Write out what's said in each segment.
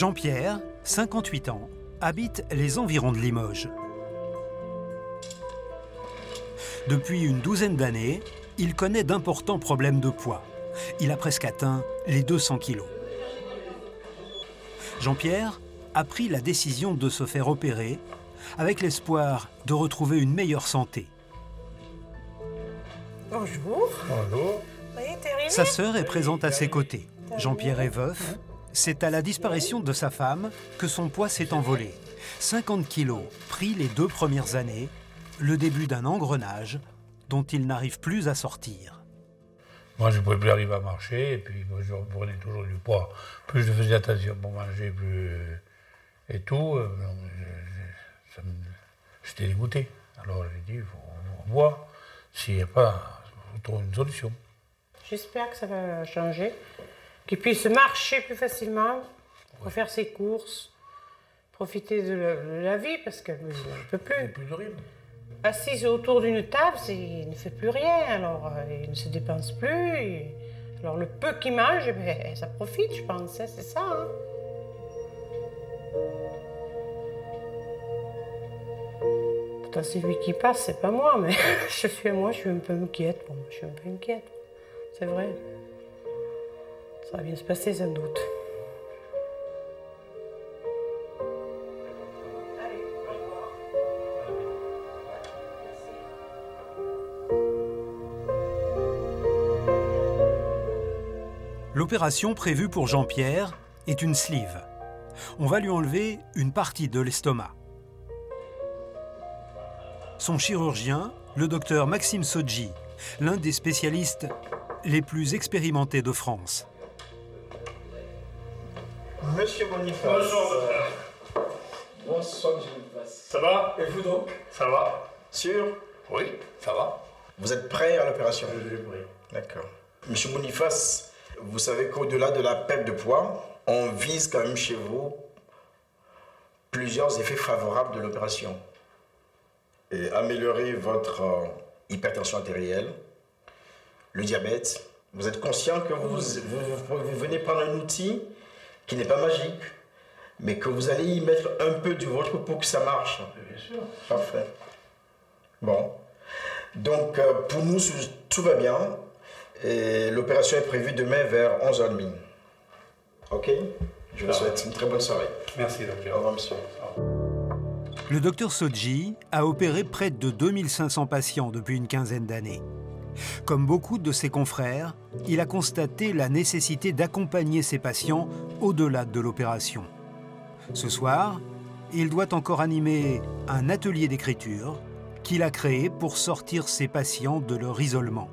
Jean-Pierre, 58 ans, habite les environs de Limoges. Depuis une douzaine d'années, il connaît d'importants problèmes de poids. Il a presque atteint les 200 kilos. Jean-Pierre a pris la décision de se faire opérer avec l'espoir de retrouver une meilleure santé. Bonjour. Bonjour. Oui, Thérèse. Sa sœur est présente à ses côtés. Jean-Pierre est veuf. C'est à la disparition de sa femme que son poids s'est envolé. 50 kilos pris les 2 premières années, le début d'un engrenage dont il n'arrive plus à sortir. Moi, je ne pouvais plus arriver à marcher, et puis moi, je prenais toujours du poids. Plus je faisais attention pour manger, plus... et tout, j'étais dégoûté. Alors j'ai dit, il faut voir s'il n'y a pas... il faut trouver une solution. J'espère que ça va changer, qu'il puisse marcher plus facilement, faire ses courses, profiter de la vie, parce qu'elle ne peut plus. C'est plus horrible. Assise autour d'une table, il ne fait plus rien, alors il ne se dépense plus. Alors le peu qu'il mange, eh bien, ça profite, je pense, hein, c'est ça. Hein. Pourtant, c'est lui qui passe, c'est pas moi, mais je suis un peu inquiète. Bon, je suis un peu inquiète, c'est vrai. Ça va bien se passer, sans doute. L'opération prévue pour Jean-Pierre est une sleeve. On va lui enlever une partie de l'estomac. Son chirurgien, le docteur Maxime Sodji, l'un des spécialistes les plus expérimentés de France. Monsieur Boniface. Bonjour. Bonsoir, Monsieur Boniface. Ça va? Et vous donc? Ça va? Sûr? Oui, ça va. Vous êtes prêt à l'opération? Oui. D'accord. Monsieur Boniface, vous savez qu'au-delà de la perte de poids, on vise quand même chez vous plusieurs effets favorables de l'opération. Et améliorer votre hypertension artérielle, le diabète. Vous êtes conscient que vous venez prendre un outil qui n'est pas magique, mais que vous allez y mettre un peu du vôtre pour que ça marche. Bien sûr. Parfait. Bon. Donc, pour nous, tout va bien. Et l'opération est prévue demain vers 11h30. OK? Je vous souhaite une très bonne soirée. Merci, Au docteur. revoir, monsieur. Le docteur Sodji a opéré près de 2500 patients depuis une quinzaine d'années. Comme beaucoup de ses confrères, il a constaté la nécessité d'accompagner ses patients au-delà de l'opération. Ce soir, il doit encore animer un atelier d'écriture qu'il a créé pour sortir ses patients de leur isolement.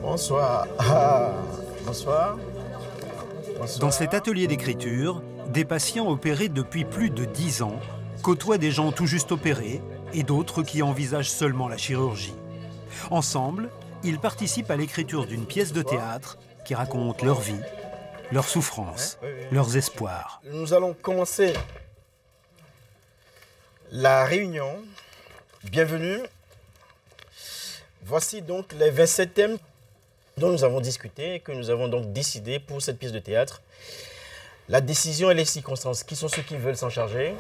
Bonsoir. Ah, bonsoir. Bonsoir. Dans cet atelier d'écriture, des patients opérés depuis plus de 10 ans côtoient des gens tout juste opérés et d'autres qui envisagent seulement la chirurgie. Ensemble, ils participent à l'écriture d'une pièce de théâtre qui raconte leur vie, leurs souffrances, leurs espoirs. Nous allons commencer la réunion. Bienvenue. Voici donc les 27 thèmes dont nous avons discuté et que nous avons donc décidé pour cette pièce de théâtre. La décision et les circonstances, qui sont ceux qui veulent s'en charger.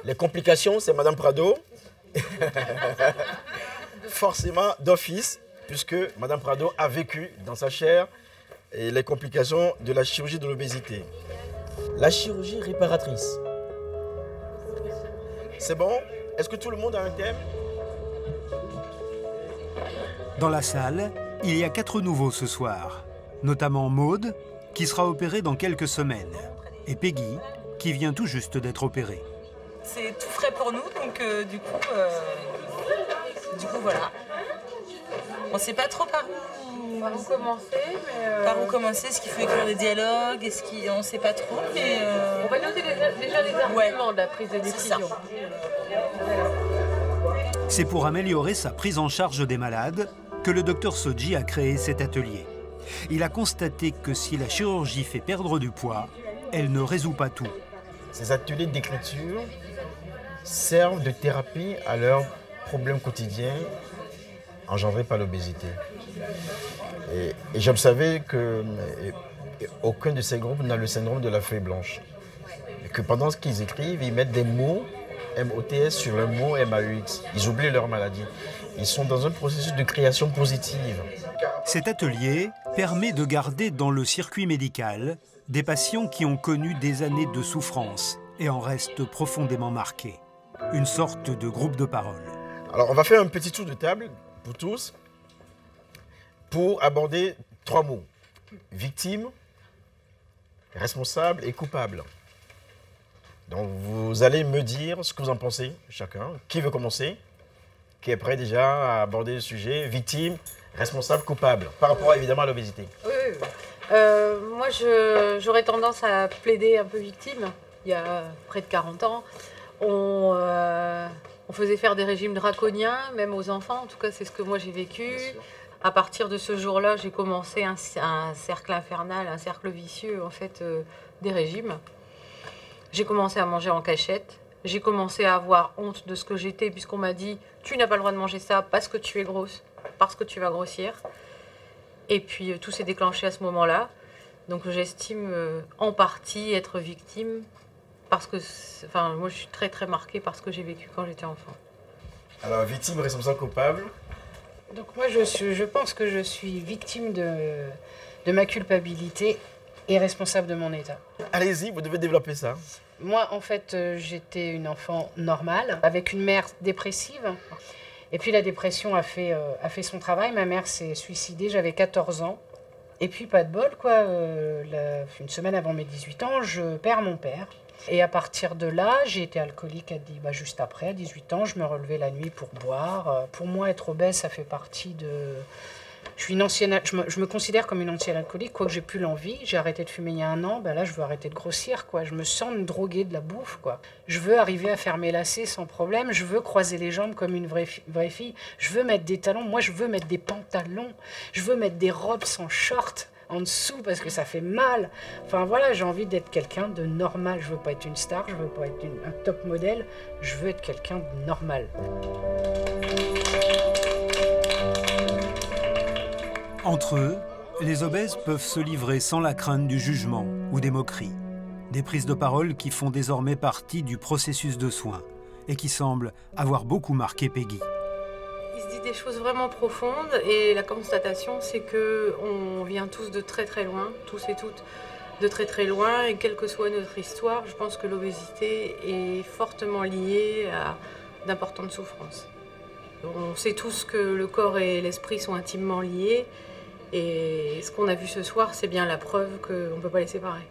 Les complications, c'est Madame Prado. Forcément d'office, puisque Madame Prado a vécu dans sa chair et les complications de la chirurgie de l'obésité. La chirurgie réparatrice. C'est bon? Est-ce que tout le monde a un thème? Dans la salle, il y a 4 nouveaux ce soir, notamment Maude, qui sera opérée dans quelques semaines, et Peggy, qui vient tout juste d'être opérée. C'est tout frais pour nous, donc du coup voilà. On ne sait pas trop par où commencer, est-ce qu'il faut écrire des dialogues, on ne sait pas trop, mais... On va noter déjà les arguments de la prise de décision. C'est pour améliorer sa prise en charge des malades que le docteur Sodji a créé cet atelier. Il a constaté que si la chirurgie fait perdre du poids, elle ne résout pas tout. Ces ateliers d'écriture servent de thérapie à leurs problèmes quotidiens engendrés par l'obésité. Et j'observais qu'aucun de ces groupes n'a le syndrome de la feuille blanche. Et que pendant qu'ils écrivent, ils mettent des mots MOTS sur le mot MAUX. Ils oublient leur maladie. Ils sont dans un processus de création positive. Cet atelier permet de garder dans le circuit médical des patients qui ont connu des années de souffrance et en restent profondément marqués. Une sorte de groupe de parole. Alors on va faire un petit tour de table pour tous pour aborder 3 mots. Victime, responsable et coupable. Donc vous allez me dire ce que vous en pensez chacun. Qui veut commencer? Qui est prêt déjà à aborder le sujet? Victime, responsable, coupable, par rapport évidemment à l'obésité. Oui. Moi, j'aurais tendance à plaider un peu victime. Il y a près de 40 ans, on faisait faire des régimes draconiens, même aux enfants. En tout cas, c'est ce que moi j'ai vécu. À partir de ce jour-là, j'ai commencé un cercle infernal, un cercle vicieux, en fait, des régimes. J'ai commencé à manger en cachette. J'ai commencé à avoir honte de ce que j'étais, puisqu'on m'a dit « Tu n'as pas le droit de manger ça parce que tu es grosse, parce que tu vas grossir ». Et puis, tout s'est déclenché à ce moment-là. Donc, j'estime en partie être victime, parce que, enfin, moi, je suis très, très marquée par ce que j'ai vécu quand j'étais enfant. Alors, victime, responsable, coupable. Donc moi, je pense que je suis victime de ma culpabilité et responsable de mon état. Allez-y, vous devez développer ça. Moi, en fait, j'étais une enfant normale, avec une mère dépressive. Et puis la dépression a fait son travail. Ma mère s'est suicidée, j'avais 14 ans. Et puis pas de bol, quoi. Une semaine avant mes 18 ans, je perds mon père. Et à partir de là, j'ai été alcoolique juste après, à 18 ans. Je me relevais la nuit pour boire. Pour moi, être obèse, ça fait partie de... Je suis une ancienne... Je me considère comme une ancienne alcoolique, quoique j'ai plus l'envie. J'ai arrêté de fumer il y a 1 an. Ben là, je veux arrêter de grossir, quoi. Je me sens me droguer de la bouffe, quoi. Je veux arriver à faire mes lacets sans problème. Je veux croiser les jambes comme une vraie fille. Je veux mettre des talons. Moi, je veux mettre des pantalons. Je veux mettre des robes sans short en dessous parce que ça fait mal. Enfin voilà, j'ai envie d'être quelqu'un de normal. Je veux pas être une star, je veux pas être un top modèle. Je veux être quelqu'un de normal. Entre eux, les obèses peuvent se livrer sans la crainte du jugement ou des moqueries. Des prises de parole qui font désormais partie du processus de soins et qui semblent avoir beaucoup marqué Peggy. Il se dit des choses vraiment profondes et la constatation, c'est qu'on vient tous de très très loin, tous et toutes de très très loin, et quelle que soit notre histoire, je pense que l'obésité est fortement liée à d'importantes souffrances. On sait tous que le corps et l'esprit sont intimement liés. Et ce qu'on a vu ce soir, c'est bien la preuve qu'on ne peut pas les séparer.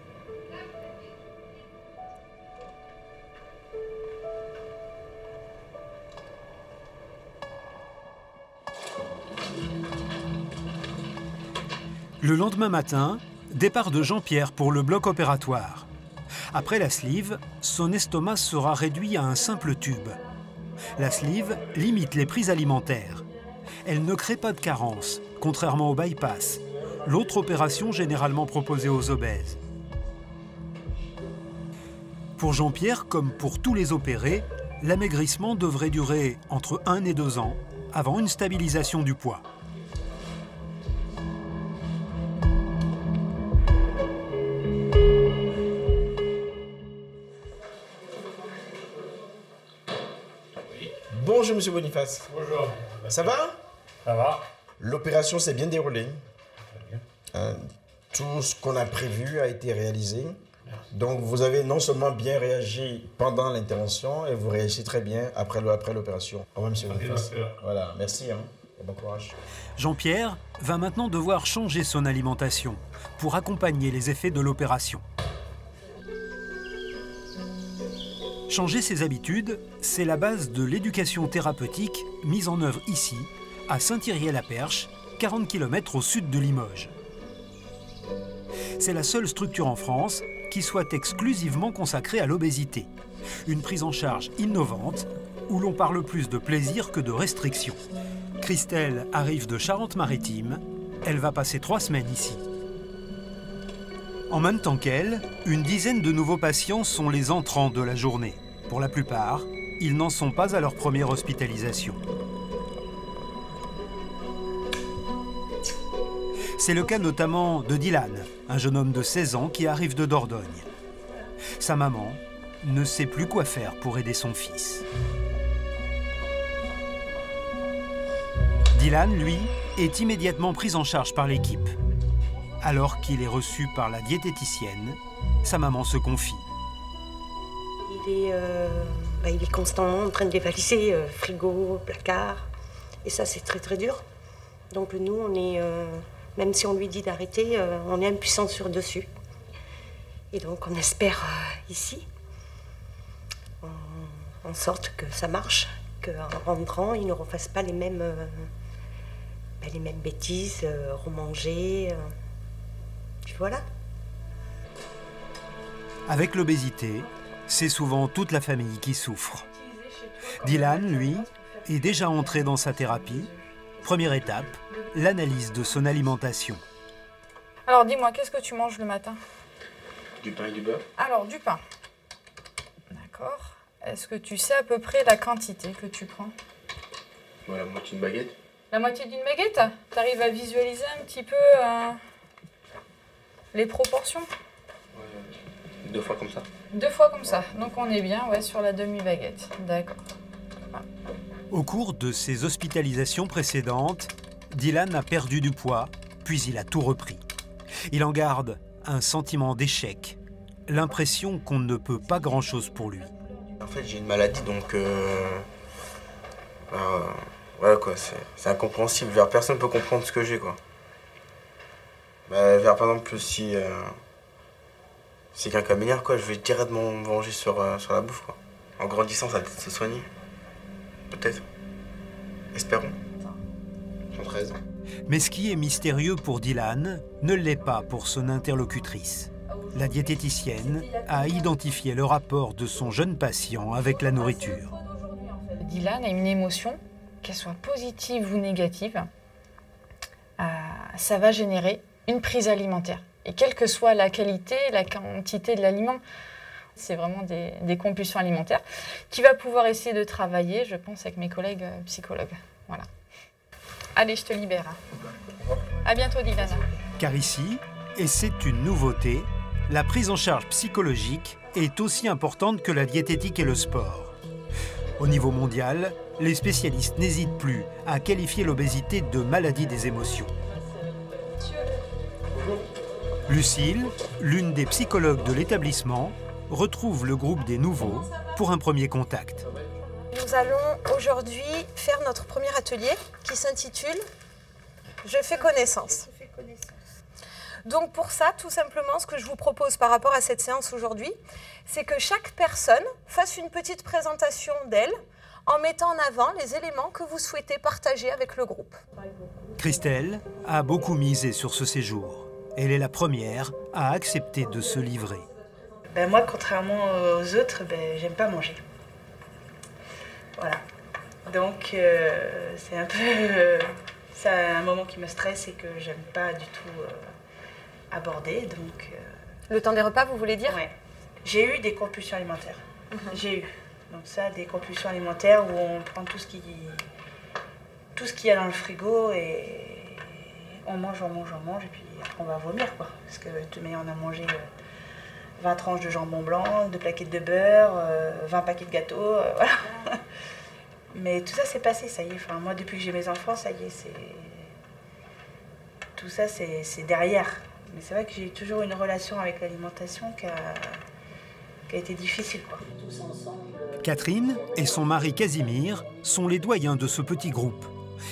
Le lendemain matin, départ de Jean-Pierre pour le bloc opératoire. Après la sleeve, son estomac sera réduit à un simple tube. La sleeve limite les prises alimentaires. Elle ne crée pas de carence, contrairement au bypass, l'autre opération généralement proposée aux obèses. Pour Jean-Pierre, comme pour tous les opérés, l'amaigrissement devrait durer entre 1 et 2 ans avant une stabilisation du poids. Bonjour Monsieur Boniface. Bonjour. Ça va? Ça va. L'opération s'est bien déroulée. Tout ce qu'on a prévu a été réalisé. Donc vous avez non seulement bien réagi pendant l'intervention, et vous réagissez très bien après l'opération. Au revoir Monsieur Boniface. Voilà, merci. Et bon courage. Jean-Pierre va maintenant devoir changer son alimentation pour accompagner les effets de l'opération. Changer ses habitudes, c'est la base de l'éducation thérapeutique mise en œuvre ici, à Saint-Thirier-la-Perche, 40 km au sud de Limoges. C'est la seule structure en France qui soit exclusivement consacrée à l'obésité. Une prise en charge innovante où l'on parle plus de plaisir que de restriction. Christelle arrive de Charente-Maritime. Elle va passer 3 semaines ici. En même temps qu'elle, une dizaine de nouveaux patients sont les entrants de la journée. Pour la plupart, ils n'en sont pas à leur première hospitalisation. C'est le cas notamment de Dylan, un jeune homme de 16 ans qui arrive de Dordogne. Sa maman ne sait plus quoi faire pour aider son fils. Dylan, lui, est immédiatement pris en charge par l'équipe. Alors qu'il est reçu par la diététicienne, sa maman se confie. Il est constamment en train de dévaliser frigo, placard. Et ça, c'est très très dur. Donc nous, on est, même si on lui dit d'arrêter, on est impuissant sur dessus. Et donc on espère ici, en sorte que ça marche, qu'en rentrant, il ne refasse pas les mêmes bêtises, remanger. Puis voilà. Avec l'obésité, c'est souvent toute la famille qui souffre. Dylan, lui, est déjà entré dans sa thérapie. Première étape, l'analyse de son alimentation. Alors dis-moi, qu'est-ce que tu manges le matin? Du pain et du beurre. Alors, du pain. D'accord. Est-ce que tu sais à peu près la quantité que tu prends? Ouais, la moitié d'une baguette. La moitié d'une baguette? Tu arrives à visualiser un petit peu les proportions? Ouais, 2 fois comme ça. 2 fois comme ça. Donc on est bien sur la demi-baguette. D'accord. Voilà. Au cours de ses hospitalisations précédentes, Dylan a perdu du poids, puis il a tout repris. Il en garde un sentiment d'échec, l'impression qu'on ne peut pas grand-chose pour lui. En fait, j'ai une maladie, donc voilà quoi, c'est incompréhensible. Personne ne peut comprendre ce que j'ai, quoi. Par exemple, si quelqu'un m'énerve, quoi, je vais directement me venger sur la bouffe, quoi. En grandissant, ça va peut-être se soigner. Peut-être. Espérons. 13 ans. Mais ce qui est mystérieux pour Dylan ne l'est pas pour son interlocutrice. La diététicienne a identifié le rapport de son jeune patient avec la nourriture. Dylan a une émotion, qu'elle soit positive ou négative, ça va générer une prise alimentaire. Et quelle que soit la qualité, la quantité de l'aliment, c'est vraiment des compulsions alimentaires qui va pouvoir essayer de travailler, je pense, avec mes collègues psychologues. Voilà. Allez, je te libère. À bientôt, Dylan. Car ici, et c'est une nouveauté, la prise en charge psychologique est aussi importante que la diététique et le sport. Au niveau mondial, les spécialistes n'hésitent plus à qualifier l'obésité de maladie des émotions. Lucille, l'une des psychologues de l'établissement, retrouve le groupe des nouveaux pour un premier contact. Nous allons aujourd'hui faire notre premier atelier qui s'intitule « Je fais connaissance ». Donc pour ça, tout simplement, ce que je vous propose par rapport à cette séance aujourd'hui, c'est que chaque personne fasse une petite présentation d'elle en mettant en avant les éléments que vous souhaitez partager avec le groupe. Christelle a beaucoup misé sur ce séjour. Elle est la première à accepter de se livrer. Moi, contrairement aux autres, j'aime pas manger. Voilà. Donc, c'est un peu... c'est un moment qui me stresse et que j'aime pas du tout aborder. Donc, Le temps des repas, vous voulez dire? Ouais. J'ai eu des compulsions alimentaires. J'ai eu. Donc ça, des compulsions alimentaires où on prend tout ce qu'il y a dans le frigo et on mange, et puis après on va vomir, quoi. Parce que on a mangé 20 tranches de jambon blanc, 2 plaquettes de beurre, 20 paquets de gâteaux, voilà. Mais tout ça c'est passé, ça y est. Enfin, moi, depuis que j'ai mes enfants, ça y est, tout ça c'est derrière. Mais c'est vrai que j'ai toujours une relation avec l'alimentation qui a été difficile, quoi. Catherine et son mari Casimir sont les doyens de ce petit groupe.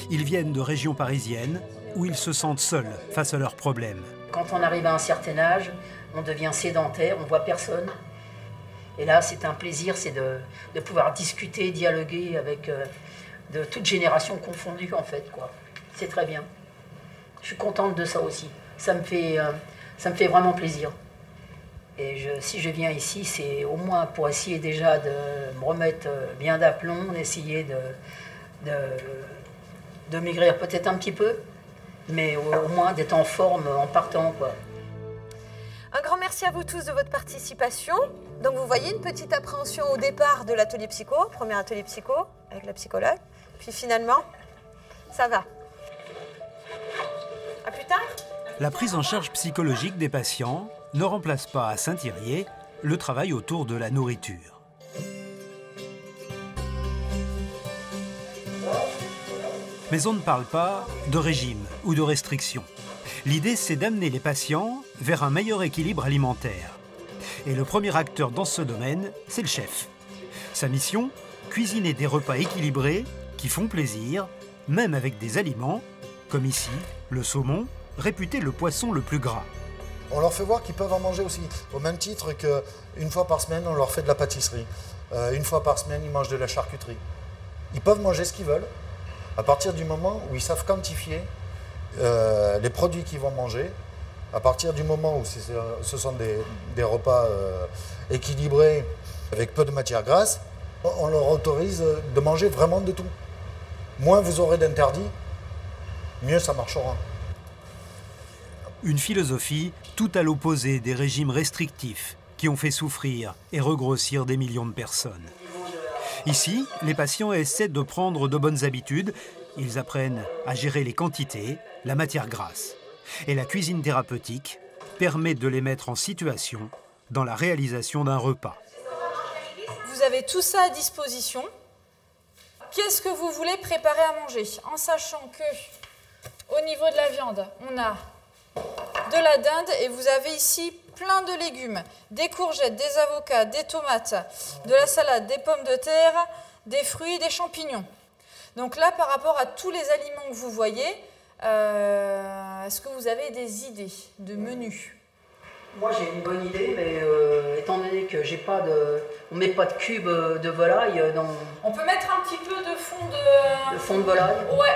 Ils viennent de régions parisiennes où ils se sentent seuls face à leurs problèmes. Quand on arrive à un certain âge, on devient sédentaire, on ne voit personne. Et là, c'est un plaisir, c'est de pouvoir discuter, dialoguer avec de toutes générations confondues, en fait, quoi. C'est très bien. Je suis contente de ça aussi. Ça me fait vraiment plaisir. Et si je viens ici, c'est au moins pour essayer déjà de me remettre bien d'aplomb, d'essayer de maigrir peut-être un petit peu, mais au moins d'être en forme en partant, quoi. Un grand merci à vous tous de votre participation. Donc vous voyez une petite appréhension au départ de l'atelier psycho, premier atelier psycho avec la psychologue. Puis finalement, ça va. À plus tard. La prise en charge psychologique des patients ne remplace pas à Saint-Thirier le travail autour de la nourriture. Mais on ne parle pas de régime ou de restriction. L'idée, c'est d'amener les patients vers un meilleur équilibre alimentaire. Et le premier acteur dans ce domaine, c'est le chef. Sa mission, cuisiner des repas équilibrés qui font plaisir, même avec des aliments, comme ici, le saumon, réputé le poisson le plus gras. On leur fait voir qu'ils peuvent en manger aussi, au même titre qu'une fois par semaine, on leur fait de la pâtisserie. Une fois par semaine, ils mangent de la charcuterie. Ils peuvent manger ce qu'ils veulent, à partir du moment où ils savent quantifier les produits qu'ils vont manger, à partir du moment où ce sont des repas équilibrés, avec peu de matière grasse, on leur autorise de manger vraiment de tout. Moins vous aurez d'interdits, mieux ça marchera. Une philosophie tout à l'opposé des régimes restrictifs qui ont fait souffrir et regrossir des millions de personnes. Ici, les patients essaient de prendre de bonnes habitudes. Ils apprennent à gérer les quantités, la matière grasse. Et la cuisine thérapeutique permet de les mettre en situation dans la réalisation d'un repas. Vous avez tout ça à disposition. Qu'est-ce que vous voulez préparer à manger? En sachant que, au niveau de la viande, on a de la dinde et vous avez ici plein de légumes, des courgettes, des avocats, des tomates, de la salade, des pommes de terre, des fruits, des champignons. Donc là, par rapport à tous les aliments que vous voyez, est-ce que vous avez des idées de menus? Moi j'ai une bonne idée, mais étant donné que j'ai pas de, on met pas de cubes de volaille dans. On peut mettre un petit peu de fond de volaille. Ouais.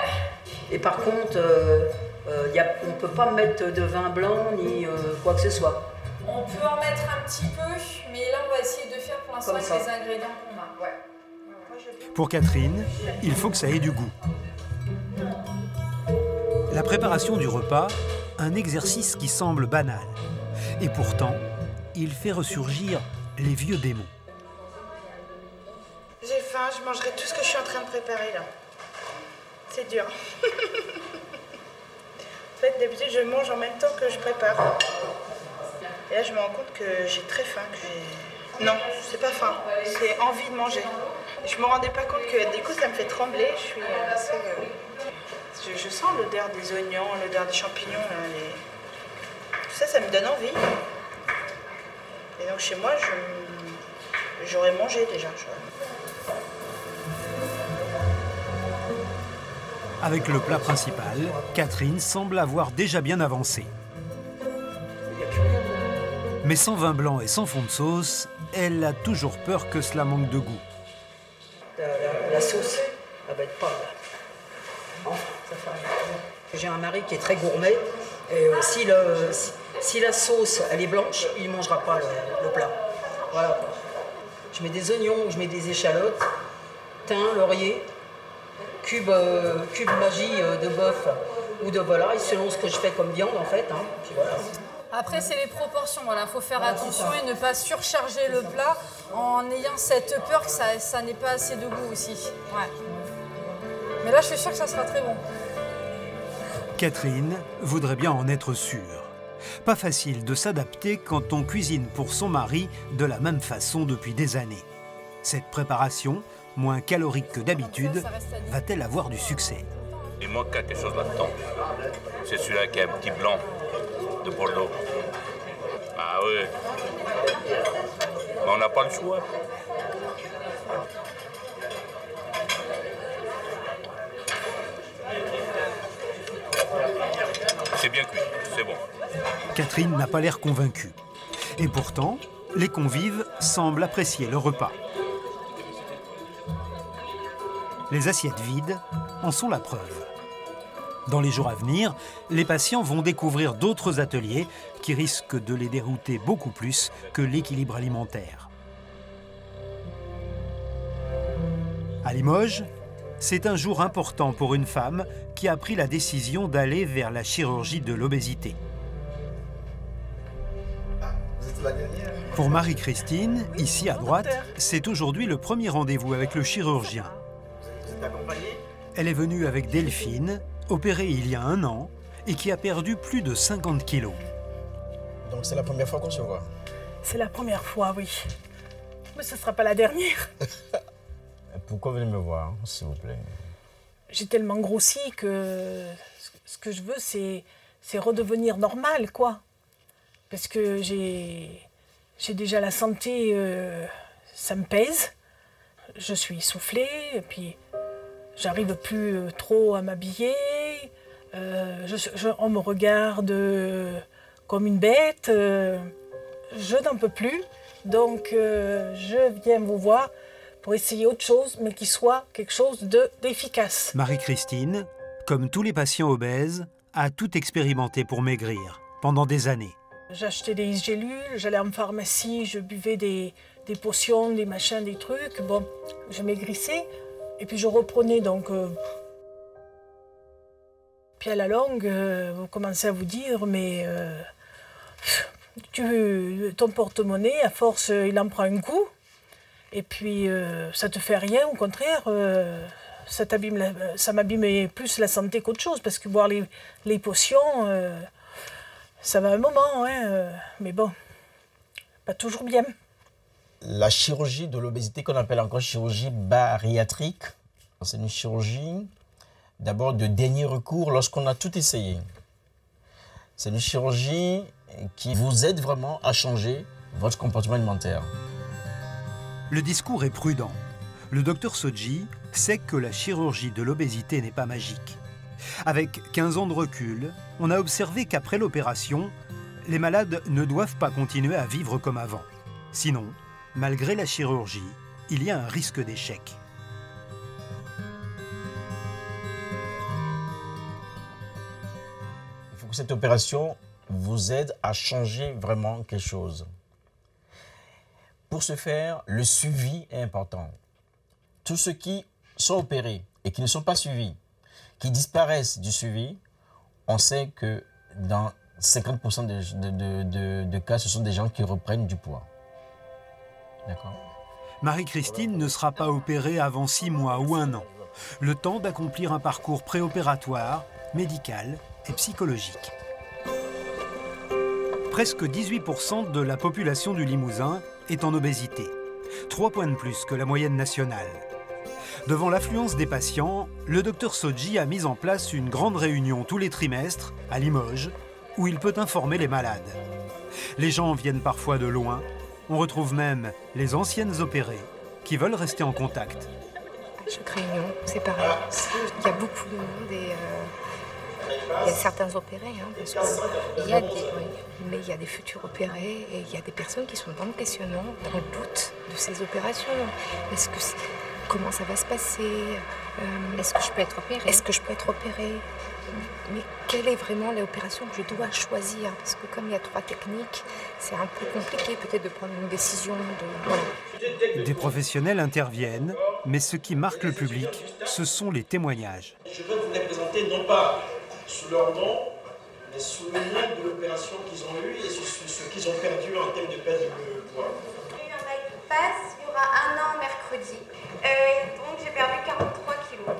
Et par contre, on peut pas mettre de vin blanc ni quoi que ce soit. On peut en mettre un petit peu, mais là on va essayer de faire pour l'instant avec les ingrédients qu'on a. Ouais. Pour Catherine, il faut que ça ait du goût. La préparation du repas, un exercice qui semble banal. Et pourtant, il fait ressurgir les vieux démons. J'ai faim, je mangerai tout ce que je suis en train de préparer là. C'est dur. En fait, d'habitude, je mange en même temps que je prépare. Et là, je me rends compte que j'ai très faim. Non, c'est pas faim, c'est envie de manger. Je me rendais pas compte que du coup, ça me fait trembler. Je suis assez... Je sens l'odeur des oignons, l'odeur des champignons. Là, Tout ça, ça me donne envie. Et donc chez moi, j'aurais mangé déjà. Avec le plat principal, Catherine semble avoir déjà bien avancé. Mais sans vin blanc et sans fond de sauce, elle a toujours peur que cela manque de goût. La sauce, elle va être pas là. J'ai un mari qui est très gourmet, et si la sauce elle est blanche, il ne mangera pas le plat. Voilà. Je mets des oignons, je mets des échalotes, thym, laurier, cube magie de bœuf ou de volaille, selon ce que je fais comme viande en fait. Hein. Puis voilà. Après, c'est les proportions. Voilà, faut faire attention et ne pas surcharger le plat en ayant cette peur que ça n'ait pas assez de goût aussi. Ouais. Mais là, je suis sûre que ça sera très bon. Catherine voudrait bien en être sûre. Pas facile de s'adapter quand on cuisine pour son mari de la même façon depuis des années. Cette préparation, moins calorique que d'habitude, va-t-elle avoir du succès? Il manque quelque chose là-dedans. C'est celui-là qui a un petit blanc de Bordeaux. Ah oui. Mais on n'a pas le choix. C'est bien cuit, c'est bon. Catherine n'a pas l'air convaincue. Et pourtant, les convives semblent apprécier le repas. Les assiettes vides en sont la preuve. Dans les jours à venir, les patients vont découvrir d'autres ateliers qui risquent de les dérouter beaucoup plus que l'équilibre alimentaire. À Limoges, c'est un jour important pour une femme qui a pris la décision d'aller vers la chirurgie de l'obésité. Pour Marie-Christine, ici à droite, c'est aujourd'hui le premier rendez-vous avec le chirurgien. Elle est venue avec Delphine, opérée il y a 1 an, et qui a perdu plus de 50 kilos. Donc c'est la première fois qu'on se voit? C'est la première fois, oui. Mais ce ne sera pas la dernière. Pourquoi venez me voir, s'il vous plaît? J'ai tellement grossi que ce que je veux, c'est redevenir normal, quoi. Parce que j'ai déjà la santé, ça me pèse. Je suis essoufflée, et puis j'arrive plus trop à m'habiller. On me regarde comme une bête. Je n'en peux plus. Donc, je viens vous voir pour essayer autre chose, mais qui soit quelque chose d'efficace. Marie-Christine, comme tous les patients obèses, a tout expérimenté pour maigrir pendant des années. J'achetais des gélules, j'allais en pharmacie, je buvais des potions, des machins, des trucs. Bon, je maigrissais et puis je reprenais donc. Puis à la longue, vous commencez à vous dire, mais ton porte-monnaie, à force, il en prend un coup. Et puis, ça te fait rien, au contraire, ça m'abîmait plus la santé qu'autre chose, parce que boire les potions, ça va un moment, hein, mais bon, pas toujours bien. La chirurgie de l'obésité, qu'on appelle encore chirurgie bariatrique, c'est une chirurgie d'abord de dernier recours lorsqu'on a tout essayé. C'est une chirurgie qui vous aide vraiment à changer votre comportement alimentaire. Le discours est prudent. Le docteur Sodji sait que la chirurgie de l'obésité n'est pas magique. Avec 15 ans de recul, on a observé qu'après l'opération, les malades ne doivent pas continuer à vivre comme avant. Sinon, malgré la chirurgie, il y a un risque d'échec. Il faut que cette opération vous aide à changer vraiment quelque chose. Pour ce faire, le suivi est important. Tous ceux qui sont opérés et qui ne sont pas suivis, qui disparaissent du suivi, on sait que dans 50% de cas, ce sont des gens qui reprennent du poids. D'accord ? Marie-Christine ne sera pas opérée avant 6 mois ou 1 an. Le temps d'accomplir un parcours préopératoire, médical et psychologique. Presque 18% de la population du Limousin est en obésité, 3 points de plus que la moyenne nationale. Devant l'affluence des patients, le docteur Sodji a mis en place une grande réunion tous les trimestres, à Limoges, où il peut informer les malades. Les gens viennent parfois de loin, on retrouve même les anciennes opérées qui veulent rester en contact. À chaque réunion, c'est pareil. Il y a beaucoup de monde et il y a certains opérés, hein, parce qu'il y a mais il y a des futurs opérés et il y a des personnes qui sont dans le questionnement, dans le doute de ces opérations. Comment ça va se passer? Est-ce que je peux être opérée? Est-ce que je peux être opérée? Mais quelle est vraiment l'opération que je dois choisir? Parce que comme il y a 3 techniques, c'est un peu compliqué peut-être de prendre une décision. Des professionnels interviennent, mais ce qui marque le public, ce sont les témoignages. Je veux vous les présenter non pas sous leur nom, mais sous le nom de l'opération qu'ils ont eue et ce qu'ils ont perdu en termes de perte de poids. Il y en a qui passent, il y aura 1 an mercredi. Donc j'ai perdu 43 kilos.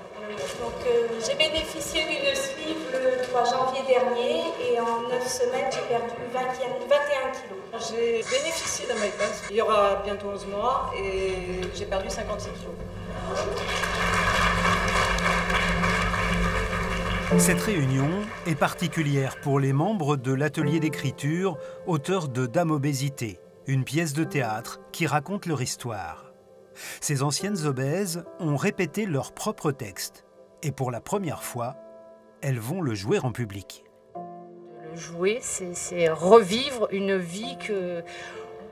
Donc j'ai bénéficié d'une sleeve le 3 janvier dernier et en 9 semaines j'ai perdu 21 kilos. J'ai bénéficié d'un MyPass. Il y aura bientôt 11 mois et j'ai perdu 56 kilos. Cette réunion est particulière pour les membres de l'atelier d'écriture, auteurs de Dame Obésité, une pièce de théâtre qui raconte leur histoire. Ces anciennes obèses ont répété leur propre texte et pour la première fois, elles vont le jouer en public. Le jouer, c'est revivre une vie que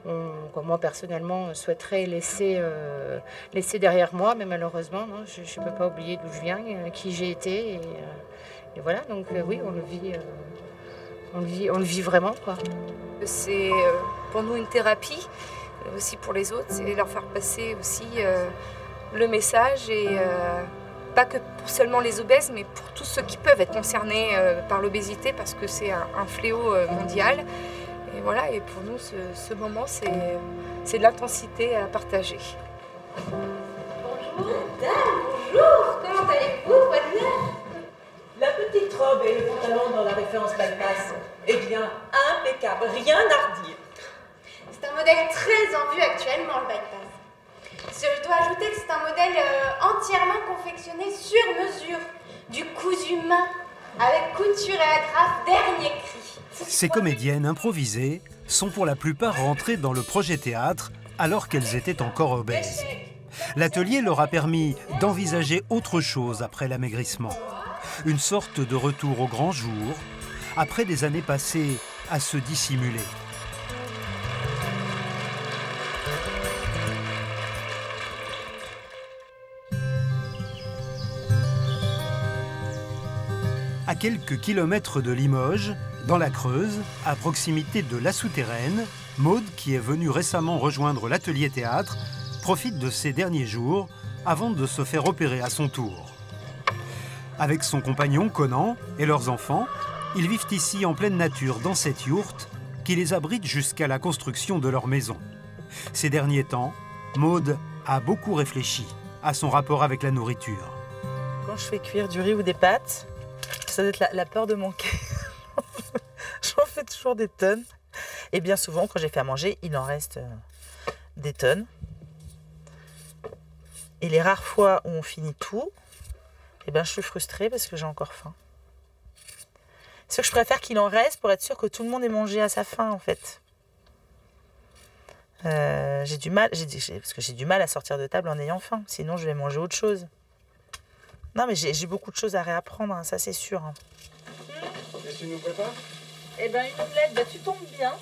moi personnellement souhaiterais laisser derrière moi, mais malheureusement, non, je ne peux pas oublier d'où je viens, qui j'ai été. Et voilà, donc oui, on le vit vraiment, quoi. C'est pour nous une thérapie, aussi pour les autres, c'est leur faire passer aussi le message et pas que pour seulement les obèses, mais pour tous ceux qui peuvent être concernés par l'obésité parce que c'est un fléau mondial. Et voilà, et pour nous, ce moment, c'est de l'intensité à partager. Bonjour, madame, bonjour, comment allez-vous, quoi de neuf? La petite robe et le pantalon dans la réflexion. fait en ce bypass? Eh bien, impeccable, rien à redire. C'est un modèle très en vue actuellement, le bypass. Je dois ajouter que c'est un modèle entièrement confectionné sur mesure, du cousu main, avec couture et agrafe dernier cri. Ces comédiennes improvisées sont pour la plupart rentrées dans le projet théâtre alors qu'elles étaient encore obèses. L'atelier leur a permis d'envisager autre chose après l'amaigrissement. Une sorte de retour au grand jour, après des années passées à se dissimuler. À quelques kilomètres de Limoges, dans la Creuse, à proximité de La Souterraine, Maude, qui est venue récemment rejoindre l'atelier théâtre, profite de ces derniers jours avant de se faire opérer à son tour. Avec son compagnon Conan et leurs enfants, ils vivent ici en pleine nature dans cette yourte qui les abrite jusqu'à la construction de leur maison. Ces derniers temps, Maude a beaucoup réfléchi à son rapport avec la nourriture. Quand je fais cuire du riz ou des pâtes, ça doit être la peur de manquer. J'en fais toujours des tonnes. Et bien souvent, quand j'ai fait à manger, il en reste des tonnes. Et les rares fois où on finit tout, eh ben, je suis frustrée parce que j'ai encore faim. C'est sûr que je préfère qu'il en reste pour être sûr que tout le monde ait mangé à sa faim, en fait. J'ai du mal, parce que j'ai du mal à sortir de table en ayant faim. Sinon, je vais manger autre chose. Non, mais j'ai beaucoup de choses à réapprendre, hein, ça c'est sûr. Et tu nous prépares? Eh ben, une omelette, bah, tu tombes bien.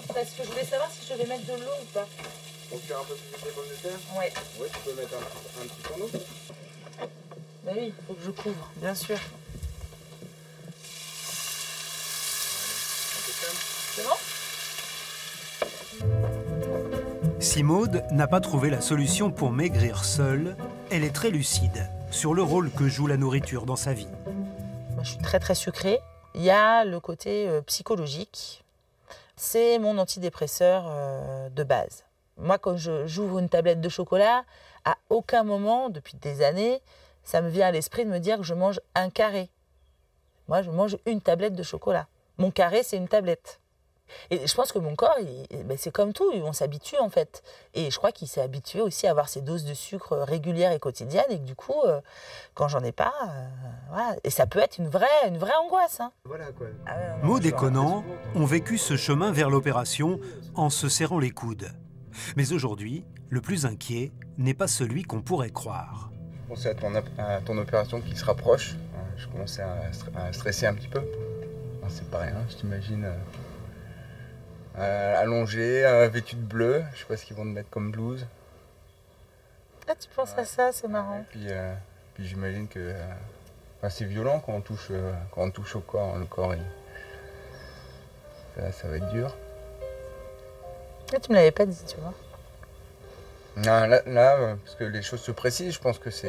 Parce que je voulais savoir si je devais mettre de l'eau ou pas. Donc tu as un peu plus de pommes de terre? Ouais. Oui, tu peux mettre un petit peu d'eau. Bah oui, il faut que je couvre, bien sûr. C'est bon? Si Maude n'a pas trouvé la solution pour maigrir seule, elle est très lucide sur le rôle que joue la nourriture dans sa vie. Moi, je suis très sucrée. Il y a le côté psychologique. C'est mon antidépresseur de base. Moi, quand j'ouvre une tablette de chocolat, à aucun moment, depuis des années, ça me vient à l'esprit de me dire que je mange un carré. Moi, je mange une tablette de chocolat. Mon carré, c'est une tablette. Et je pense que mon corps, c'est comme tout, on s'habitue en fait. Et je crois qu'il s'est habitué aussi à avoir ces doses de sucre régulières et quotidiennes. Et que du coup, quand j'en ai pas, voilà. Et ça peut être une vraie angoisse. Hein. Voilà quoi. Maude et Conan ont vécu ce chemin vers l'opération en se serrant les coudes. Mais aujourd'hui, le plus inquiet n'est pas celui qu'on pourrait croire. Je pensais à ton opération qui se rapproche. Je commençais à stresser un petit peu. C'est pas rien, je t'imagine allongé, vêtu de bleu. Je sais pas ce qu'ils vont te mettre comme blouse. Ah, tu penses à ça, c'est marrant. Puis j'imagine que c'est violent quand on touche au corps. Le corps, ça va être dur. Ah, tu me l'avais pas dit, tu vois. Non, là, parce que les choses se précisent, je pense que ça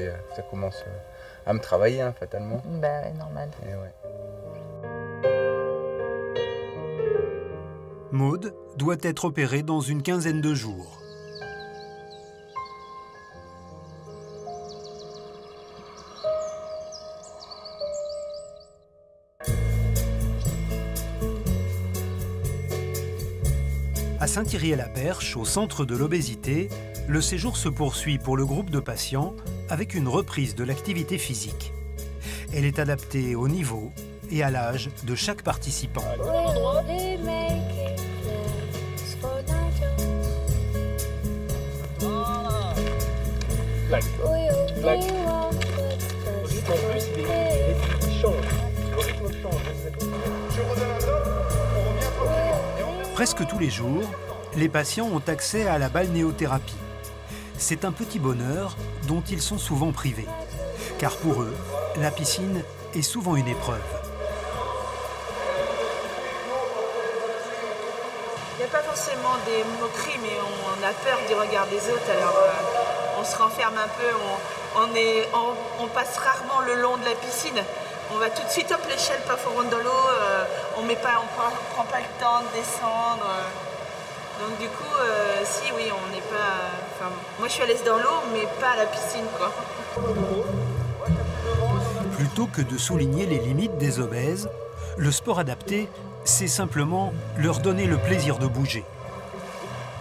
commence à me travailler, hein, fatalement. Bah, normal. Et ouais. Maude doit être opérée dans une quinzaine de jours. À Saint-Thierry-à-la-Perche, au centre de l'obésité, le séjour se poursuit pour le groupe de patients avec une reprise de l'activité physique. Elle est adaptée au niveau et à l'âge de chaque participant. Blague. Le rythme en plus, il change. Le rythme change. Je redonne un top, on revient tranquillement. Presque tous les jours, les patients ont accès à la balnéothérapie. C'est un petit bonheur dont ils sont souvent privés. Car pour eux, la piscine est souvent une épreuve. Il n'y a pas forcément des moqueries, mais on a peur du regard des autres, alors on se renferme un peu, on passe rarement le long de la piscine. On va tout de suite, hop, l'échelle, paf, on rentre dans l'eau, on prend pas le temps de descendre. Donc du coup, si, oui, on n'est pas... Enfin, moi, je suis à l'aise dans l'eau, mais pas à la piscine, quoi. Plutôt que de souligner les limites des obèses, le sport adapté, c'est simplement leur donner le plaisir de bouger.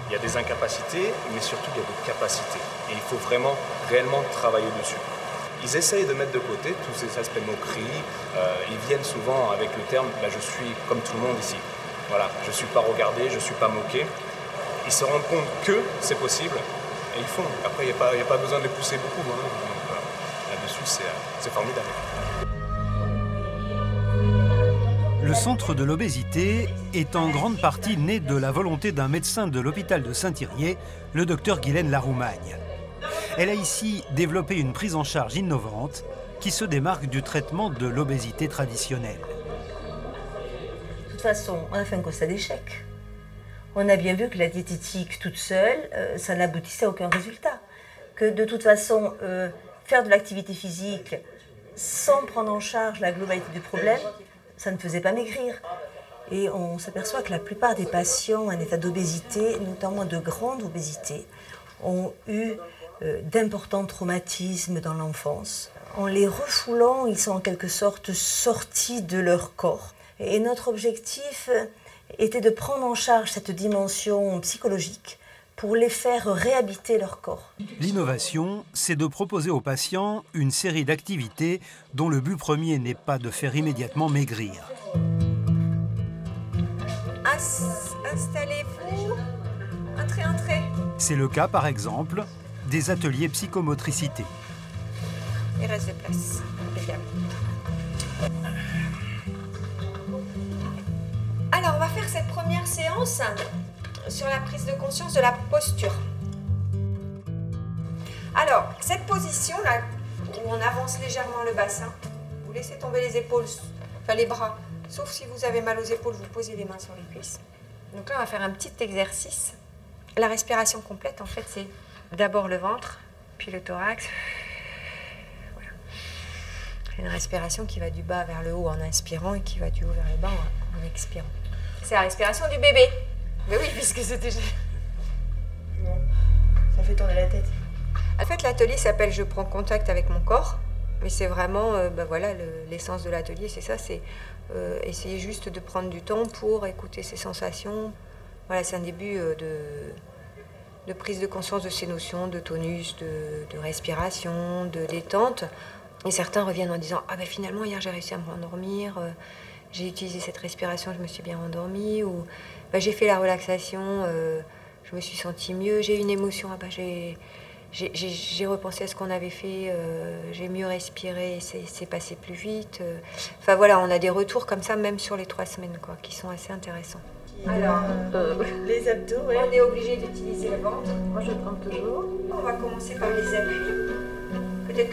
Il y a des incapacités, mais surtout il y a des capacités. Et il faut vraiment, réellement travailler dessus. Ils essayent de mettre de côté tous ces aspects moqueries. Ils viennent souvent avec le terme « je suis comme tout le monde ici ». Voilà, je ne suis pas regardé, je ne suis pas moqué. Ils se rendent compte que c'est possible et ils font. Après, il n'y a pas besoin de les pousser beaucoup. Hein. Voilà. Là-dessus, c'est formidable. Le centre de l'obésité est en grande partie né de la volonté d'un médecin de l'hôpital de Saint-Thirier, le docteur Guylaine Laroumagne. Elle a ici développé une prise en charge innovante qui se démarque du traitement de l'obésité traditionnelle. De toute façon, on a fait un constat d'échec. On a bien vu que la diététique toute seule, ça n'aboutissait à aucun résultat. Que de toute façon, faire de l'activité physique sans prendre en charge la globalité du problème, ça ne faisait pas maigrir. Et on s'aperçoit que la plupart des patients en état d'obésité, notamment de grande obésité, ont eu d'importants traumatismes dans l'enfance. En les refoulant, ils sont en quelque sorte sortis de leur corps. Et notre objectif était de prendre en charge cette dimension psychologique pour les faire réhabiter leur corps. L'innovation, c'est de proposer aux patients une série d'activités dont le but premier n'est pas de faire immédiatement maigrir. Installez-vous. Entrez. C'est le cas, par exemple, des ateliers psychomotricité. Il reste de place. Impeccable. Alors, on va faire cette première séance sur la prise de conscience de la posture. Alors, cette position-là, où on avance légèrement le bassin, vous laissez tomber les épaules, enfin les bras, sauf si vous avez mal aux épaules, vous posez les mains sur les cuisses. Donc là, on va faire un petit exercice. La respiration complète, en fait, c'est d'abord le ventre, puis le thorax. Voilà. Une respiration qui va du bas vers le haut en inspirant et qui va du haut vers le bas en expirant. C'est la respiration du bébé. Mais oui, puisque c'était... Non, ça fait tourner la tête. En fait, l'atelier s'appelle « Je prends contact avec mon corps ». Mais c'est vraiment, voilà, l'essence de l'atelier, c'est ça, c'est essayer juste de prendre du temps pour écouter ses sensations. Voilà, c'est un début de prise de conscience de ces notions de tonus, de respiration, de détente. Et certains reviennent en disant « Ah ben finalement, hier j'ai réussi à me rendormir, j'ai utilisé cette respiration, je me suis bien endormie » ou bah, « J'ai fait la relaxation, je me suis sentie mieux, j'ai eu une émotion, ah bah, j'ai repensé à ce qu'on avait fait, j'ai mieux respiré, c'est passé plus vite. » Enfin voilà, on a des retours comme ça, même sur les 3 semaines, quoi, qui sont assez intéressants. Alors, les abdos, ouais. On est obligé d'utiliser le ventre. Moi, je prends toujours. On va commencer par les appuis.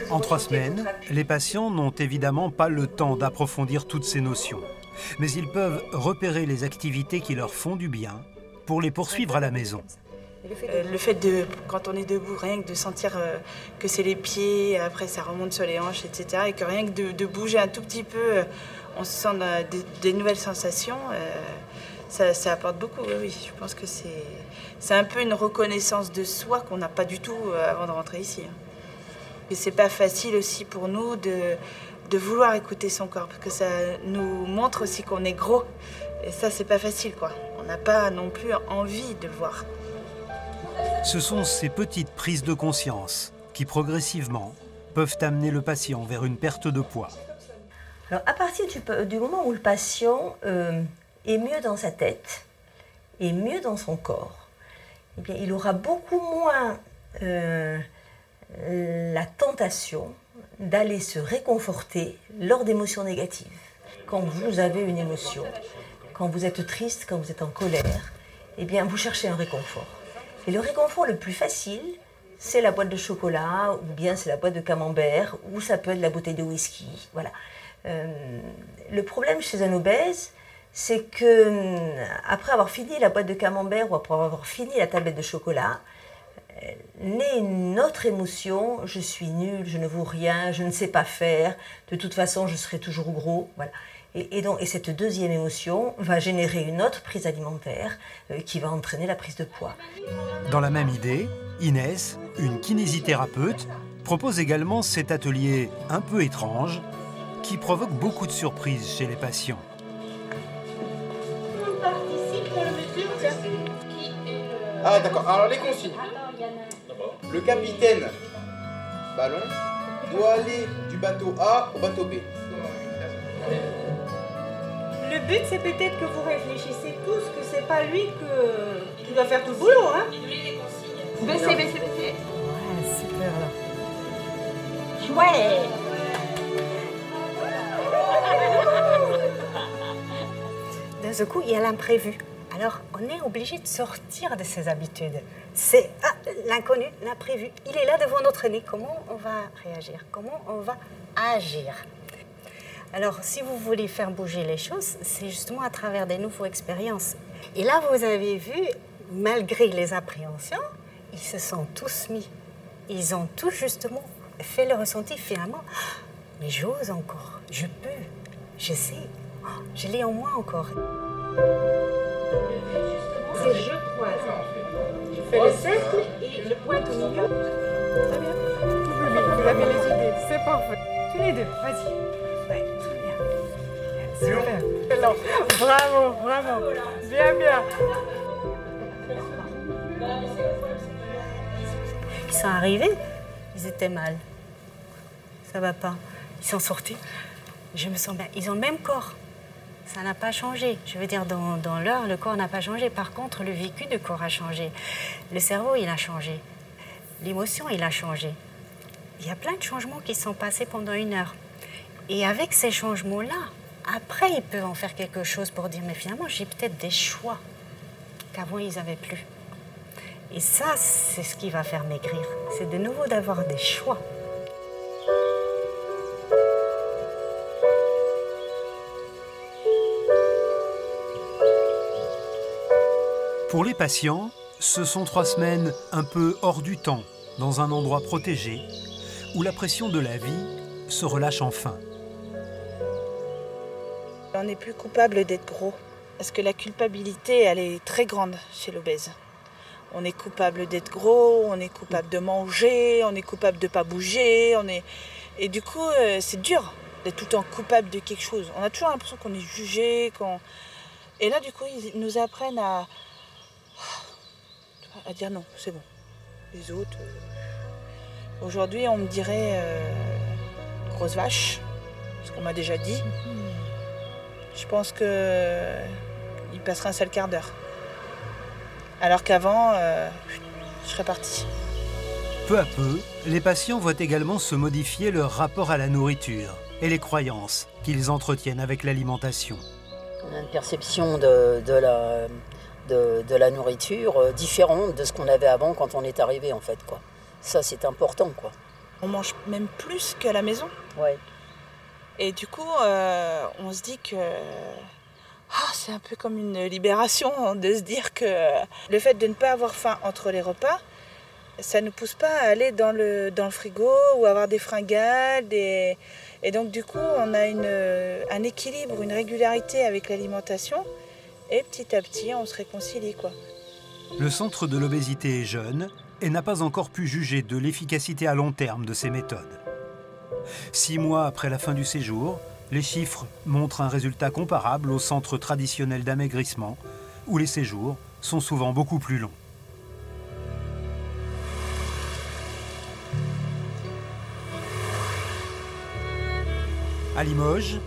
En 3 semaines, les patients n'ont évidemment pas le temps d'approfondir toutes ces notions. Mais ils peuvent repérer les activités qui leur font du bien pour les poursuivre à la maison. Le fait de, quand on est debout, rien que de sentir que c'est les pieds, après ça remonte sur les hanches, etc. Et que rien que de bouger un tout petit peu, on se sent des nouvelles sensations. Ça apporte beaucoup, oui. Je pense que c'est un peu une reconnaissance de soi qu'on n'a pas du tout avant de rentrer ici. Et c'est pas facile aussi pour nous de vouloir écouter son corps, parce que ça nous montre aussi qu'on est gros. Et ça, c'est pas facile, quoi. On n'a pas non plus envie de le voir. Ce sont ces petites prises de conscience qui, progressivement, peuvent amener le patient vers une perte de poids. Alors, à partir du moment où le patient est mieux dans sa tête, est mieux dans son corps, eh bien, il aura beaucoup moins la tentation d'aller se réconforter lors d'émotions négatives. Quand vous avez une émotion, quand vous êtes triste, quand vous êtes en colère, eh bien, vous cherchez un réconfort. Et le réconfort le plus facile, c'est la boîte de chocolat, ou bien c'est la boîte de camembert, ou ça peut être la bouteille de whisky. Voilà. Le problème chez un obèse, c'est que après avoir fini la boîte de camembert ou après avoir fini la tablette de chocolat, naît une autre émotion, je suis nulle, je ne vaux rien, je ne sais pas faire, de toute façon je serai toujours gros. Voilà. Et cette deuxième émotion va générer une autre prise alimentaire qui va entraîner la prise de poids. Dans la même idée, Inès, une kinésithérapeute, propose également cet atelier un peu étrange, qui provoque beaucoup de surprises chez les patients. On participe dans le mesure Ah d'accord, alors les consignes. Le capitaine ballon doit aller du bateau A au bateau B. Le but, c'est peut-être que vous réfléchissez tous que c'est pas lui qui doit faire tout le boulot, hein. Baissez. Ouais, super là. Ouais. D'un seul coup, il y a l'imprévu. Alors, on est obligé de sortir de ses habitudes. C'est l'inconnu, l'imprévu. Il est là devant notre nez. Comment on va réagir? Comment on va agir? Alors, si vous voulez faire bouger les choses, c'est justement à travers des nouvelles expériences. Et là, vous avez vu, malgré les appréhensions, ils se sont tous mis. Ils ont tous justement fait le ressenti finalement. Mais j'ose encore, je peux, je sais, je l'ai en moi encore. C'est je croise. Tu fais le cercle et le point au milieu. Très bien. Vous avez les idées, c'est parfait. Tous les deux, vas-y. Ouais, très bien. Super. Excellent. Bravo. Bien. Ils sont arrivés, ils étaient mal. Ça va pas. Ils sont sortis. Je me sens bien. Ils ont le même corps. Ça n'a pas changé. Je veux dire, dans l'heure, le corps n'a pas changé. Par contre, le vécu du corps a changé. Le cerveau, il a changé. L'émotion, il a changé. Il y a plein de changements qui sont passés pendant 1 heure. Et avec ces changements-là, après, ils peuvent en faire quelque chose pour dire, mais finalement, j'ai peut-être des choix qu'avant, ils n'avaient plus. Et ça, c'est ce qui va faire maigrir. C'est de nouveau d'avoir des choix. Pour les patients, ce sont 3 semaines un peu hors du temps, dans un endroit protégé, où la pression de la vie se relâche enfin. On n'est plus coupable d'être gros, parce que la culpabilité, elle est très grande chez l'obèse. On est coupable d'être gros, on est coupable de manger, on est coupable de ne pas bouger, et du coup, c'est dur d'être tout le temps coupable de quelque chose. On a toujours l'impression qu'on est jugé, Et là, du coup, ils nous apprennent à dire non, c'est bon. Les autres... Aujourd'hui, on me dirait grosse vache, ce qu'on m'a déjà dit. Je pense qu'il passerait un sale quart d'heure. Alors qu'avant, je serais partie. Peu à peu, les patients voient également se modifier leur rapport à la nourriture et les croyances qu'ils entretiennent avec l'alimentation. On a une perception de la nourriture différente de ce qu'on avait avant quand on est arrivé, en fait, quoi. Ça, c'est important, quoi. On mange même plus qu'à la maison. Ouais. Et du coup, on se dit que c'est un peu comme une libération de se dire que le fait de ne pas avoir faim entre les repas, ça ne nous pousse pas à aller dans le frigo ou avoir des fringales. Et donc, du coup, on a un équilibre, une régularité avec l'alimentation. Et petit à petit, on se réconcilie, quoi. Le Centre de l'obésité est jeune et n'a pas encore pu juger de l'efficacité à long terme de ces méthodes. 6 mois après la fin du séjour, les chiffres montrent un résultat comparable aux centres traditionnels d'amaigrissement, où les séjours sont souvent beaucoup plus longs. À Limoges,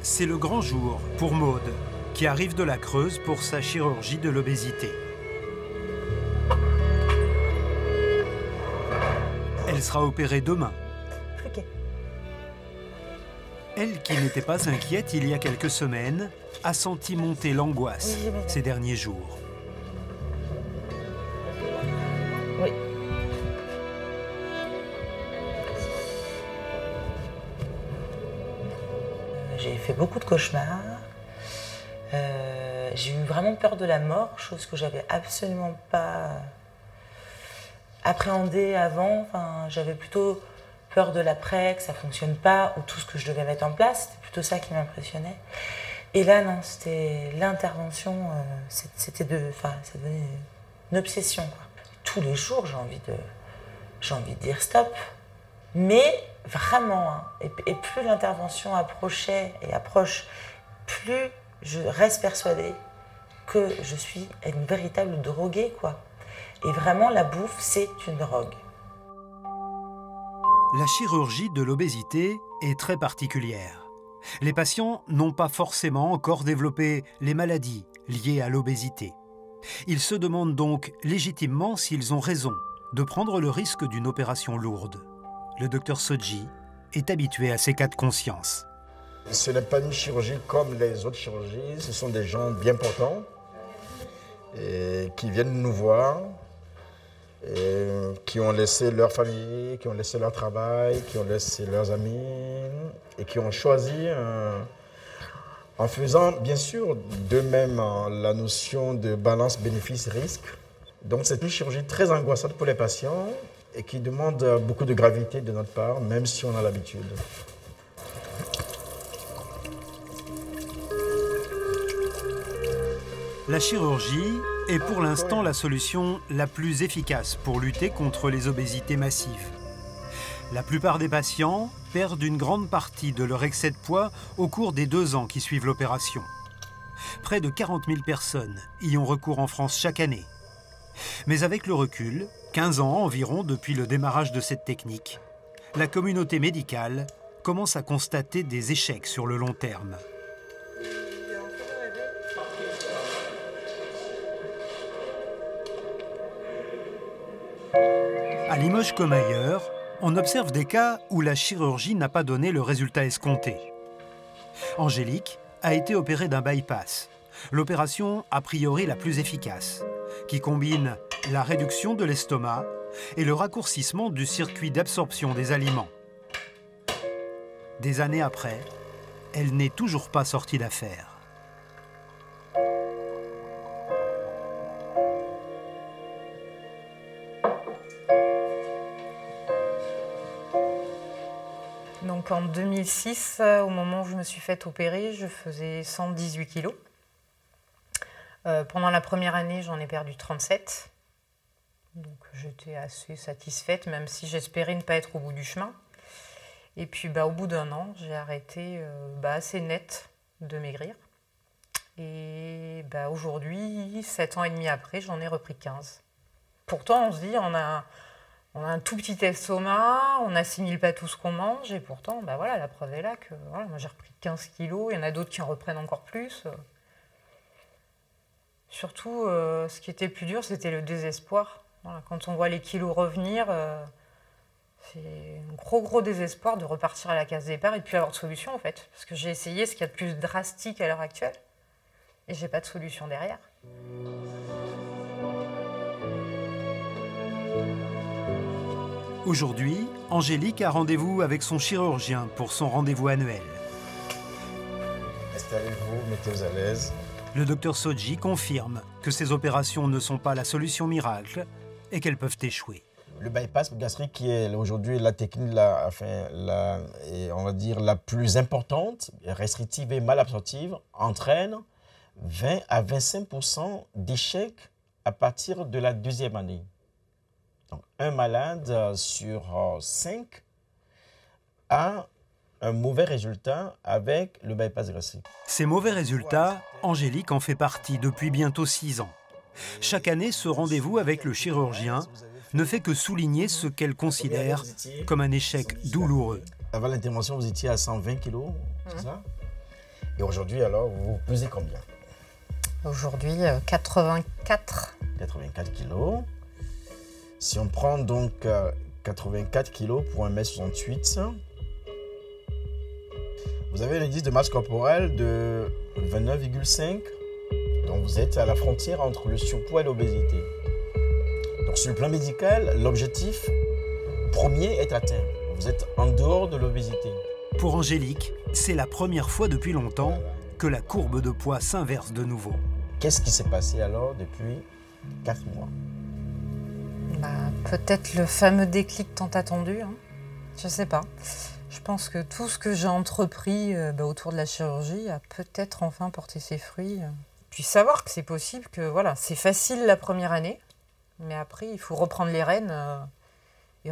c'est le grand jour pour Maude, qui arrive de la Creuse pour sa chirurgie de l'obésité. Elle sera opérée demain. Elle, qui n'était pas inquiète il y a quelques semaines, a senti monter l'angoisse ces derniers jours. Oui. J'ai fait beaucoup de cauchemars. J'ai eu vraiment peur de la mort, chose que j'avais absolument pas appréhendée avant. Enfin, j'avais plutôt peur de l'après, que ça ne fonctionne pas, ou tout ce que je devais mettre en place. C'était plutôt ça qui m'impressionnait. Et là, non, c'était l'intervention, ça devenait une obsession, quoi. Tous les jours, j'ai envie de dire stop. Mais vraiment, hein, et plus l'intervention approchait et approche, plus je reste persuadée que je suis une véritable droguée, quoi. Et vraiment, la bouffe, c'est une drogue. La chirurgie de l'obésité est très particulière. Les patients n'ont pas forcément encore développé les maladies liées à l'obésité. Ils se demandent donc légitimement s'ils ont raison de prendre le risque d'une opération lourde. Le docteur Sodji est habitué à ces cas de conscience. Ce n'est pas une chirurgie comme les autres chirurgies, ce sont des gens bien portants et qui viennent nous voir, et qui ont laissé leur famille, qui ont laissé leur travail, qui ont laissé leurs amis et qui ont choisi, en faisant bien sûr d'eux-mêmes la notion de balance bénéfice-risque. Donc c'est une chirurgie très angoissante pour les patients et qui demande beaucoup de gravité de notre part, même si on a l'habitude. La chirurgie est pour l'instant la solution la plus efficace pour lutter contre les obésités massives. La plupart des patients perdent une grande partie de leur excès de poids au cours des 2 ans qui suivent l'opération. Près de 40 000 personnes y ont recours en France chaque année. Mais avec le recul, 15 ans environ depuis le démarrage de cette technique, la communauté médicale commence à constater des échecs sur le long terme. À Limoges comme ailleurs, on observe des cas où la chirurgie n'a pas donné le résultat escompté. Angélique a été opérée d'un bypass, l'opération a priori la plus efficace, qui combine la réduction de l'estomac et le raccourcissement du circuit d'absorption des aliments. Des années après, elle n'est toujours pas sortie d'affaire. Donc en 2006, au moment où je me suis fait opérer, je faisais 118 kilos. Pendant la première année, j'en ai perdu 37. Donc j'étais assez satisfaite, même si j'espérais ne pas être au bout du chemin. Et puis au bout d'1 an, j'ai arrêté assez net de maigrir. Et aujourd'hui, 7 ans et demi après, j'en ai repris 15. Pourtant, on se dit, on a un tout petit estomac, on n'assimile pas tout ce qu'on mange, et pourtant, voilà, la preuve est là que voilà, moi j'ai repris 15 kilos, il y en a d'autres qui en reprennent encore plus. Surtout, ce qui était plus dur, c'était le désespoir. Voilà, quand on voit les kilos revenir, c'est un gros désespoir de repartir à la case départ et de ne plus avoir de solution en fait. Parce que j'ai essayé ce qu'il y a de plus drastique à l'heure actuelle, et j'ai pas de solution derrière. Aujourd'hui, Angélique a rendez-vous avec son chirurgien pour son rendez-vous annuel. Installez-vous, mettez-vous à l'aise. Le docteur Sodji confirme que ces opérations ne sont pas la solution miracle et qu'elles peuvent échouer. Le bypass gastrique, qui est aujourd'hui la technique on va dire la plus importante, restrictive et mal absorptive, entraîne 20 à 25% d'échecs à partir de la 2e année. Donc, un malade sur 5 a un mauvais résultat avec le bypass gastrique. Ces mauvais résultats, Angélique en fait partie depuis bientôt 6 ans. Chaque année, ce rendez-vous avec le chirurgien ne fait que souligner ce qu'elle considère comme un échec douloureux. Avant l'intervention, vous étiez à 120 kilos, c'est ça? Et aujourd'hui, alors, vous pesez combien? Aujourd'hui, 84. 84 kilos. Si on prend donc 84 kilos pour 1m68, vous avez un indice de masse corporelle de 29,5. Donc vous êtes à la frontière entre le surpoids et l'obésité. Donc sur le plan médical, l'objectif premier est atteint. Vous êtes en dehors de l'obésité. Pour Angélique, c'est la première fois depuis longtemps que la courbe de poids s'inverse de nouveau. Qu'est-ce qui s'est passé alors depuis 4 mois? Peut-être le fameux déclic tant attendu. Hein. Je ne sais pas. Je pense que tout ce que j'ai entrepris autour de la chirurgie a peut-être enfin porté ses fruits. Puis savoir que c'est possible, que voilà, c'est facile la première année, mais après il faut reprendre les rênes et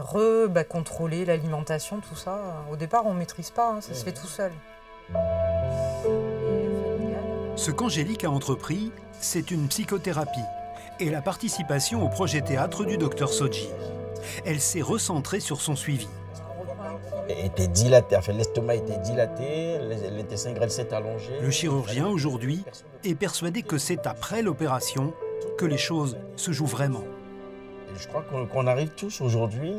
contrôler l'alimentation, tout ça. Au départ, on ne maîtrise pas, ça se fait tout seul. Ce qu'Angélique a entrepris, c'est une psychothérapie et la participation au projet théâtre du Dr Sodji. Elle s'est recentrée sur son suivi. Était dilaté, enfin, l'estomac était dilaté, l'intestin grêle s'est allongé. Le chirurgien, aujourd'hui, est persuadé que c'est après l'opération que les choses se jouent vraiment. Je crois qu'on arrive tous aujourd'hui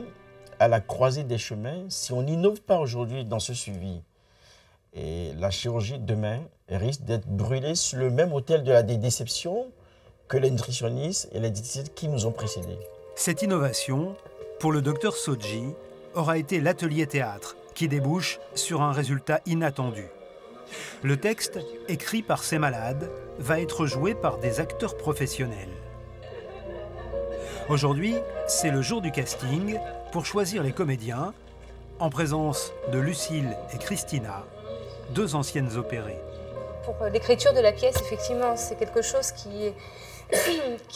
à la croisée des chemins. Si on n'innove pas aujourd'hui dans ce suivi, et la chirurgie demain risque d'être brûlée sur le même autel de la déception que les nutritionnistes et les diététiciens qui nous ont précédés. Cette innovation, pour le Dr Sodji, aura été l'atelier théâtre qui débouche sur un résultat inattendu. Le texte, écrit par ces malades, va être joué par des acteurs professionnels. Aujourd'hui, c'est le jour du casting pour choisir les comédiens, en présence de Lucille et Christina, 2 anciennes opérées. Pour l'écriture de la pièce, effectivement, c'est quelque chose qui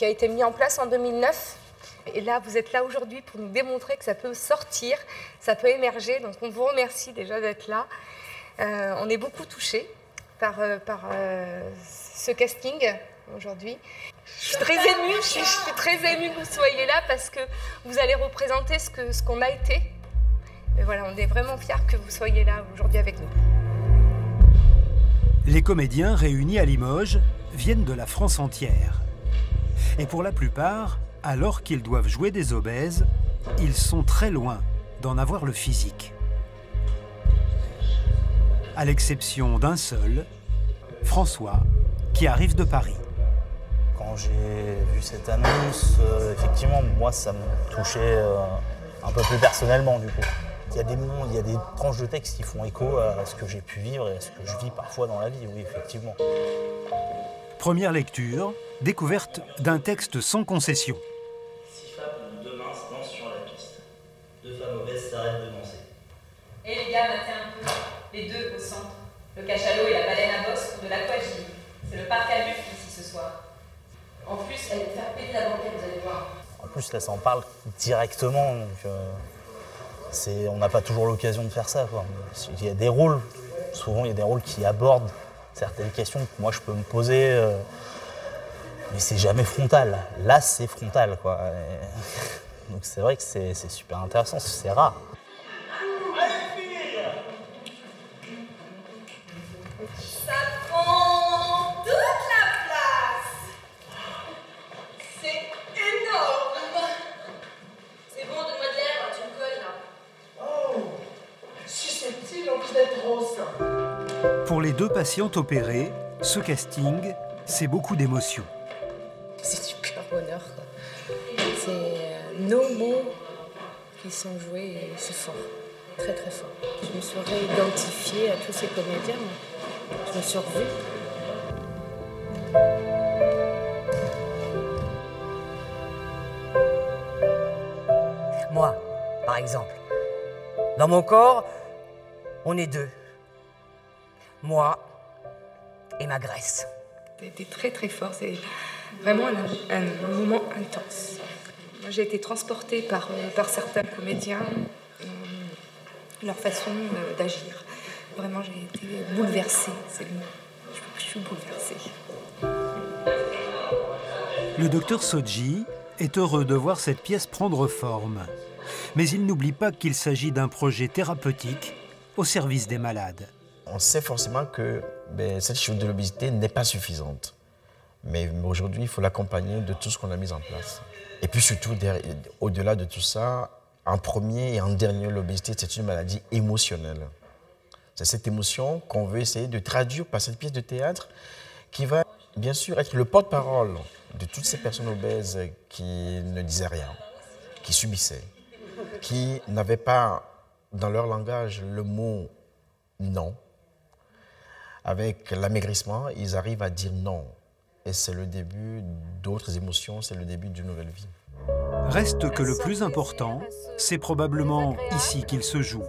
a été mis en place en 2009. Et là, vous êtes là aujourd'hui pour nous démontrer que ça peut sortir, ça peut émerger. Donc on vous remercie déjà d'être là. On est beaucoup touchés par ce casting aujourd'hui. Je suis très émue, je suis très émue que vous soyez là parce que vous allez représenter ce qu'on a été. Mais voilà, on est vraiment fiers que vous soyez là aujourd'hui avec nous. Les comédiens réunis à Limoges viennent de la France entière. Et pour la plupart, alors qu'ils doivent jouer des obèses, ils sont très loin d'en avoir le physique. À l'exception d'un seul, François, qui arrive de Paris. Quand j'ai vu cette annonce, effectivement, moi, ça me touchait un peu plus personnellement, du coup. Il y a des moments, il y a des tranches de texte qui font écho à ce que j'ai pu vivre et à ce que je vis parfois dans la vie, oui, effectivement. Première lecture, découverte d'un texte sans concession. 6 femmes de minces dansent sur la piste. 2 femmes obèses s'arrêtent de danser. Et les gars, matez un peu. Les 2 au centre. Le cachalot et la baleine à bosse de l'aquagym. C'est le parc à buffles ici ce soir. En plus, elle va faire péter la banquette, vous allez voir. En plus, là, ça en parle directement, donc on n'a pas toujours l'occasion de faire ça, quoi. Il y a des rôles, souvent il y a des rôles qui abordent certaines questions que moi je peux me poser, mais c'est jamais frontal. Là, c'est frontal, quoi. Donc c'est vrai que c'est super intéressant, c'est rare. Ça prend toute la place. C'est énorme. C'est bon, donne-moi de l'air, tu me colles là. Oh, susceptible en plus d'être rose. Pour les 2 patientes opérées, ce casting, c'est beaucoup d'émotions. C'est du pur bonheur, quoi. C'est nos mots qui sont joués et c'est fort, très très fort. Je me suis réidentifiée à tous ces comédiens, je me suis revue. Moi, par exemple, dans mon corps, on est 2. Moi et ma graisse. C'était très très fort, c'est vraiment un moment intense. Moi, j'ai été transportée par certains comédiens, leur façon d'agir. Vraiment, j'ai été bouleversée, c'est le mot. Je suis bouleversée. Le Dr Sodji est heureux de voir cette pièce prendre forme. Mais il n'oublie pas qu'il s'agit d'un projet thérapeutique au service des malades. On sait forcément que cette chirurgie de l'obésité n'est pas suffisante. Mais aujourd'hui, il faut l'accompagner de tout ce qu'on a mis en place. Et puis surtout, au-delà de tout ça, en premier et en dernier, l'obésité, c'est une maladie émotionnelle. C'est cette émotion qu'on veut essayer de traduire par cette pièce de théâtre qui va bien sûr être le porte-parole de toutes ces personnes obèses qui ne disaient rien, qui subissaient, qui n'avaient pas dans leur langage le mot « non ». Avec l'amaigrissement, ils arrivent à dire non. Et c'est le début d'autres émotions, c'est le début d'une nouvelle vie. Reste que le plus important, c'est probablement ici qu'il se joue,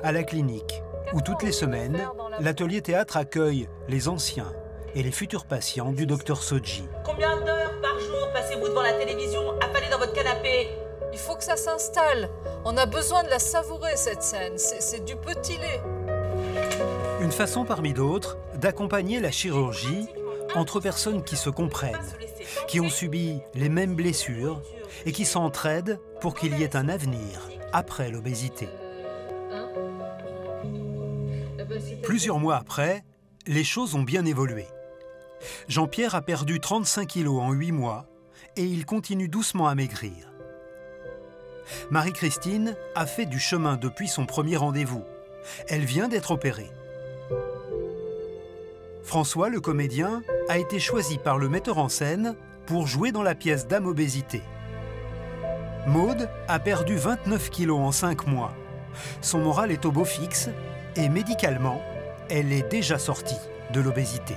à la clinique, où toutes les semaines, l'atelier théâtre accueille les anciens et les futurs patients du Dr Sodji. Combien d'heures par jour passez-vous devant la télévision, affalé dans votre canapé? Il faut que ça s'installe. On a besoin de la savourer, cette scène. C'est du petit lait. Une façon parmi d'autres d'accompagner la chirurgie entre personnes qui se comprennent, qui ont subi les mêmes blessures et qui s'entraident pour qu'il y ait un avenir après l'obésité. Plusieurs mois après, les choses ont bien évolué. Jean-Pierre a perdu 35 kilos en 8 mois et il continue doucement à maigrir. Marie-Christine a fait du chemin depuis son premier rendez-vous. Elle vient d'être opérée. François, le comédien, a été choisi par le metteur en scène pour jouer dans la pièce Dame Obésité. Maude a perdu 29 kilos en 5 mois. Son moral est au beau fixe et médicalement, elle est déjà sortie de l'obésité.